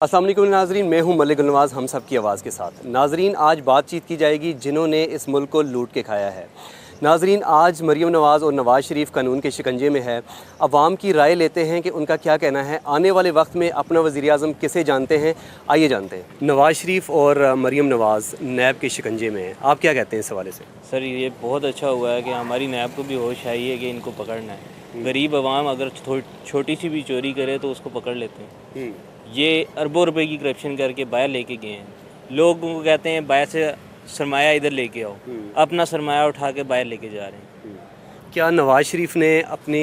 अस्सलाम वालेकुम नाज़रीन, मैं हूं मलिक गुलनवाज़ हम सब की आवाज़ के साथ। नाज़रीन, आज बातचीत की जाएगी जिन्होंने इस मुल्क को लूट के खाया है। नाज़रीन, आज मरीम नवाज़ और नवाज़ शरीफ कानून के शिकंजे में है। अवाम की राय लेते हैं कि उनका क्या कहना है। आने वाले वक्त में अपना वज़ीर आज़म किसे जानते हैं, आइए जानते हैं। नवाज़ शरीफ और मरीम नवाज़ नैब के शिकंजे में हैं, आप क्या कहते हैं इस हवाले से? सर, ये बहुत अच्छा हुआ है कि हमारी नैब को भी होश आई है कि इनको पकड़ना है। गरीब अवाम अगर छोटी सी भी चोरी करे तो उसको पकड़ लेते हैं। ये अरबों रुपए की करप्शन करके बाहर लेके गए हैं। लोगों को कहते हैं बाहर से सरमाया इधर लेके आओ, अपना सरमाया उठा के बाहर लेके जा रहे हैं। क्या नवाज़ शरीफ ने अपनी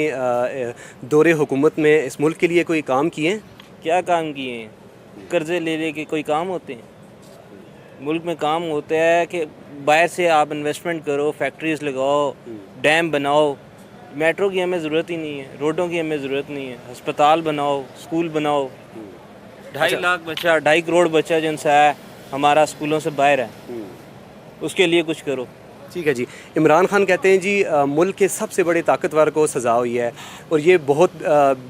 दौरे हुकूमत में इस मुल्क के लिए कोई काम किए हैं? क्या काम किए हैं? कर्जे ले के कोई काम होते हैं? मुल्क में काम होता है कि बाहर से आप इन्वेस्टमेंट करो, फैक्ट्रीज लगाओ, डैम बनाओ। मेट्रो की हमें ज़रूरत ही नहीं है, रोडों की हमें ज़रूरत नहीं है। अस्पताल बनाओ, स्कूल बनाओ। 2.5 लाख बच्चा, 2.5 करोड़ बच्चा जिनसे है हमारा स्कूलों से बाहर है, उसके लिए कुछ करो। ठीक है जी। इमरान खान कहते हैं जी मुल्क के सबसे बड़े ताकतवर को सज़ा हुई है और ये बहुत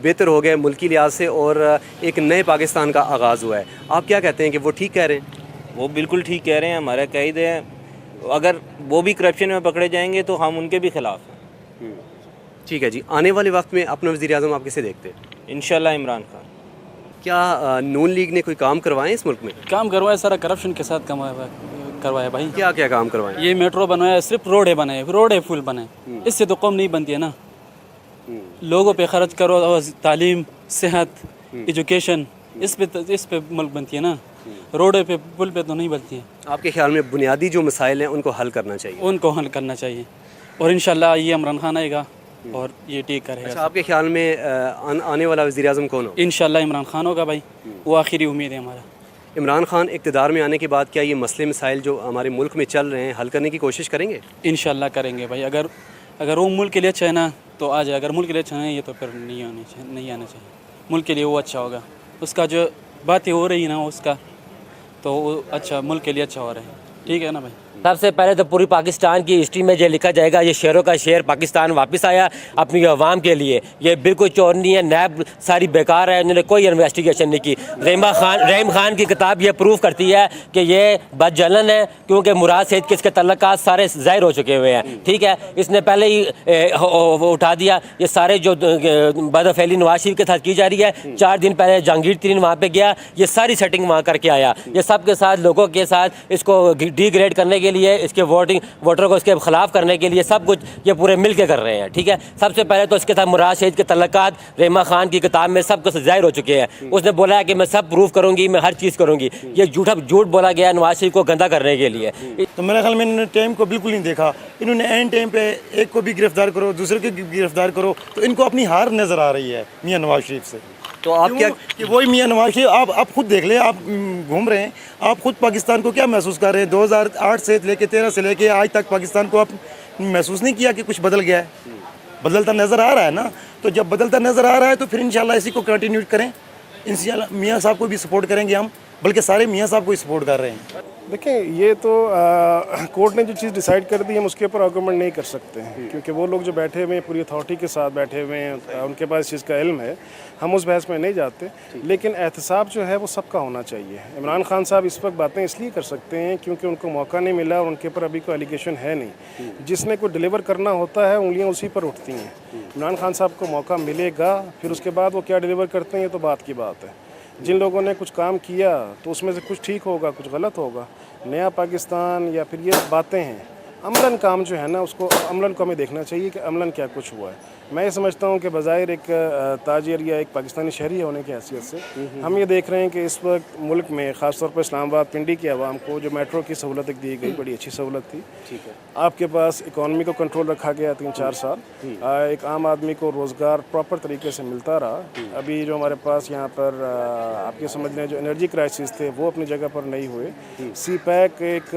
बेहतर हो गया मुल्की लिहाज से और एक नए पाकिस्तान का आगाज़ हुआ है। आप क्या कहते हैं कि वो ठीक कह रहे हैं? वो बिल्कुल ठीक कह रहे हैं, हमारा कायद है। अगर वो भी करप्शन में पकड़े जाएंगे तो हम उनके भी ख़िलाफ़ हैं। ठीक है जी। आने वाले वक्त में अपना वज़ीर आज़म आप किसे देखते हैं? इंशाल्लाह इमरान खान। क्या नून लीग ने कोई काम करवाए इस मुल्क में? काम करवाया, सारा करप्शन के साथ करवाया भाई। क्या क्या काम करवाए? ये मेट्रो बनवाया, सिर्फ रोड है फुल बने। इससे तो कौम नहीं बनती है ना। लोगों पे खर्च करो और तालीम, सेहत, एजुकेशन, इस पे मुल्क बनती है ना। रोड पे, पुल पे तो नहीं बनती है। आपके ख्याल में बुनियादी जो मसाइल हैं उनको हल करना चाहिए? उनको हल करना चाहिए और इंशाल्लाह ये इमरान खान आएगा और ये ठीक करेगा। अच्छा, आपके ख्याल में आने वाला वज़ीर आज़म कौन हो? इंशाल्लाह इमरान खान होगा भाई, वो आखिरी उम्मीद है हमारा। इमरान खान इक़्तिदार में आने के बाद क्या ये मसले मसाइल जो हमारे मुल्क में चल रहे हैं हल करने की कोशिश करेंगे? इंशाल्लाह करेंगे भाई। अगर वो मुल्क के लिए अच्छा है ना तो आ जाए, अगर मुल्क के लिए अच्छा नहीं है तो फिर नहीं आना चाहिए। मुल्क के लिए वो अच्छा होगा, उसका जो बातें हो रही है ना उसका, तो वो अच्छा मुल्क के लिए अच्छा हो रहा है। ठीक है ना भाई। सबसे पहले तो पूरी पाकिस्तान की हिस्ट्री में ये लिखा जाएगा, ये शेरों का शेर पाकिस्तान वापस आया अपनी आवाम के लिए। ये बिल्कुल चोर नहीं है, नैब सारी बेकार है, उन्होंने कोई इन्वेस्टिगेशन नहीं की। रहीम खान की किताब ये प्रूव करती है कि ये बदजलन है, क्योंकि मुराद सईद के इसके तल्लुकात सारे ज़ाहिर हो चुके हुए हैं। ठीक है, इसने पहले ही उठा दिया। ये सारे जो बदफैली नवाज शरीफ के साथ की जा रही है, 4 दिन पहले जहांगीर तरीन वहाँ पर गया, ये सारी सेटिंग वहाँ करके आया। ये सब के साथ लोगों के साथ इसको डिग्रेड करने के लिए, इसके वोटर को इसके खिलाफ करने के लिए सब कुछ ये पूरे मिल के कर रहे हैं। ठीक है, सबसे पहले तो इसके साथ मुराद शहीद के तल्लुकात रहीम खान की किताब में सब कुछ ज़ाहिर हो चुके हैं। उसने बोला है कि मैं सब प्रूफ करूंगी, मैं हर चीज़ करूंगी। ये झूठ बोला गया नवाज शरीफ को गंदा करने के लिए। तो मेरे ख्याल में इन्होंने टाइम को बिल्कुल नहीं देखा। इन्होंने एंड टाइम पे एक को भी गिरफ्तार करो, दूसरे को भी गिरफ्तार करो, तो इनको अपनी हार नज़र आ रही है मियाँ नवाज शरीफ से। तो आप क्या कि वही मियाँ नवाज शरीफ, आप खुद देख लें, आप घूम रहे हैं, आप खुद पाकिस्तान को क्या महसूस कर रहे हैं? 2008 से लेके 13 से लेके आज तक पाकिस्तान को आप महसूस नहीं किया कि कुछ बदल गया है? बदलता नज़र आ रहा है ना। तो जब बदलता नज़र आ रहा है तो फिर इंशाल्लाह इसी को कंटिन्यू करें। इंशाल्लाह मियाँ साहब को भी सपोर्ट करेंगे हम, बल्कि सारे मियाँ साहब को ही सपोर्ट कर रहे हैं। देखें, ये तो कोर्ट ने जो चीज़ डिसाइड कर दी हम उसके ऊपर आर्गूमेंट नहीं कर सकते हैं, क्योंकि वो लोग जो बैठे हुए हैं पूरी अथॉरिटी के साथ बैठे हुए हैं, उनके पास इस चीज़ का इल्म है। हम उस बहस में नहीं जाते, लेकिन एहतसाब जो है वो सबका होना चाहिए। इमरान खान साहब इस वक्त बातें इसलिए कर सकते हैं क्योंकि उनको मौका नहीं मिला और उनके ऊपर अभी कोई एलिगेशन है नहीं। जिसने को डिलीवर करना होता है उंगलियाँ उसी पर उठती हैं। इमरान खान साहब को मौका मिलेगा, फिर उसके बाद वो क्या डिलीवर करते हैं ये तो बात की बात है। जिन लोगों ने कुछ काम किया तो उसमें से कुछ ठीक होगा, कुछ गलत होगा। नया पाकिस्तान या फिर ये बातें हैं, अमलन काम जो है ना उसको अमलन को हमें देखना चाहिए कि अमलन क्या कुछ हुआ है। मैं ये समझता हूँ कि बज़ाहिर एक ताजिर या एक पाकिस्तानी शहरी होने की हैसियत से हम ये देख रहे हैं कि इस वक्त मुल्क में ख़ासतौर पर इस्लामाबाद पिंडी की आवाम को जो मेट्रो की सहूलत दी गई, बड़ी अच्छी सहूलत थी। ठीक है, आपके पास इकॉनमी को कंट्रोल रखा गया 3-4 साल, एक आम आदमी को रोज़गार प्रॉपर तरीके से मिलता रहा। अभी जो हमारे पास यहाँ पर आपके समझ लें जो एनर्जी क्राइसिस थे वो अपनी जगह पर नहीं हुए। सी पैक एक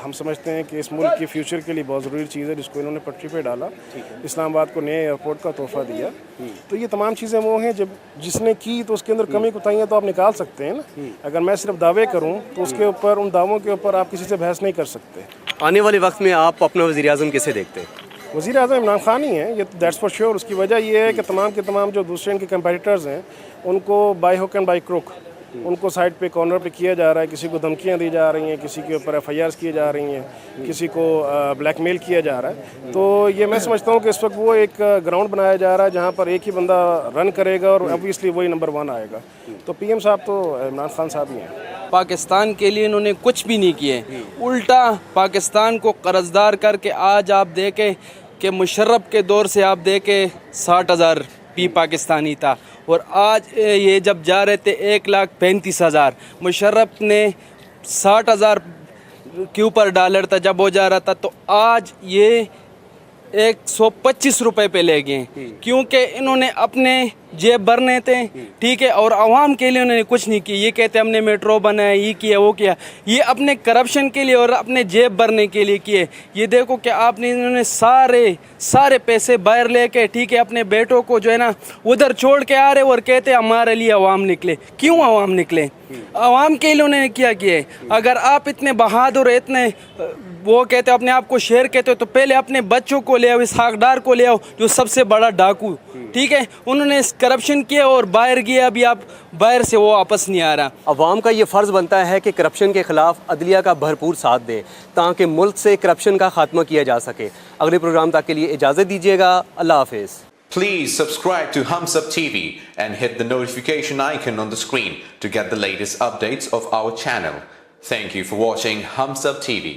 हम समझते हैं कि इस मुल्क की फ्यूचर के लिए बहुत ज़रूरी चीज़ है, जिसको इन्होंने पटरी पे डाला। इस्लामाबाद को नए एयरपोर्ट का तोहफा दिया। तो ये तमाम चीज़ें वो हैं जब जिसने की तो उसके अंदर कमी कुताहियाँ तो आप निकाल सकते हैं ना। अगर मैं सिर्फ दावे करूँ तो उसके ऊपर, उन दावों के ऊपर आप किसी से बहस नहीं कर सकते। आने वाले वक्त में आप अपना वज़ीर आज़म किसे देखते हैं? वज़ीर आज़म इमरान खान ही है, ये दैट्स फॉर श्योर। उसकी वजह ये है कि तमाम के तमाम जो दूसरे इनके कंपेटिटर्स हैं उनको by hook and by crook उनको साइड पे कॉर्नर पे किया जा रहा है, किसी को धमकियां दी जा रही हैं, किसी के ऊपर FIRs किए जा रही हैं, किसी को ब्लैकमेल किया जा रहा है। तो ये मैं समझता हूँ कि इस वक्त वो एक ग्राउंड बनाया जा रहा है जहाँ पर एक ही बंदा रन करेगा और ऑब्वियसली वही नंबर 1 आएगा। तो PM साहब तो इमरान खान साहब ही हैं। पाकिस्तान के लिए इन्होंने कुछ भी नहीं किए, उल्टा पाकिस्तान को कर्जदार करके आज आप देखें कि मुशर्रफ के दौर से आप देखें 60,000 पी पाकिस्तानी था और आज ये जब जा रहे थे 1,35,000। मुशर्रफ ने 60,000 के ऊपर डॉलर था जब हो जा रहा था, तो आज ये 125 रुपए पे ले गए, क्योंकि इन्होंने अपने जेब भरने थे, ठीक है, और आवाम के लिए उन्होंने कुछ नहीं किया। ये कहते हमने मेट्रो बनाया, ये किया, वो किया, ये अपने करप्शन के लिए और अपने जेब भरने के लिए किए। ये देखो कि आपने इन्होंने सारे पैसे बाहर लेके, ठीक है, अपने बेटों को जो है ना उधर छोड़ के आ रहे और कहते हमारे लिए अवाम निकले। क्यों अवाम निकले? अवाम के लिए उन्होंने क्या किए? अगर आप इतने बहादुर, इतने वो कहते अपने आप को शेर कहते हो, तो पहले अपने बच्चों को ले आओ, इस हकदार को ले आओ जो सबसे बड़ा डाकू, ठीक है, उन्होंने करप्शन किया और बाहर गया, अभी आप बाहर से वो वापस नहीं आ रहा। अवाम का ये फ़र्ज़ बनता है कि करप्शन के ख़िलाफ़ अदलिया का भरपूर साथ दे ताकि मुल्क से करप्शन का खात्मा किया जा सके। अगले प्रोग्राम तक के लिए इजाज़त दीजिएगा। अल्लाह हाफिज़। Please subscribe to Hums Up TV and hit the notification icon on the screen to get the latest updates of our channel. Thank you for watching Hums Up TV.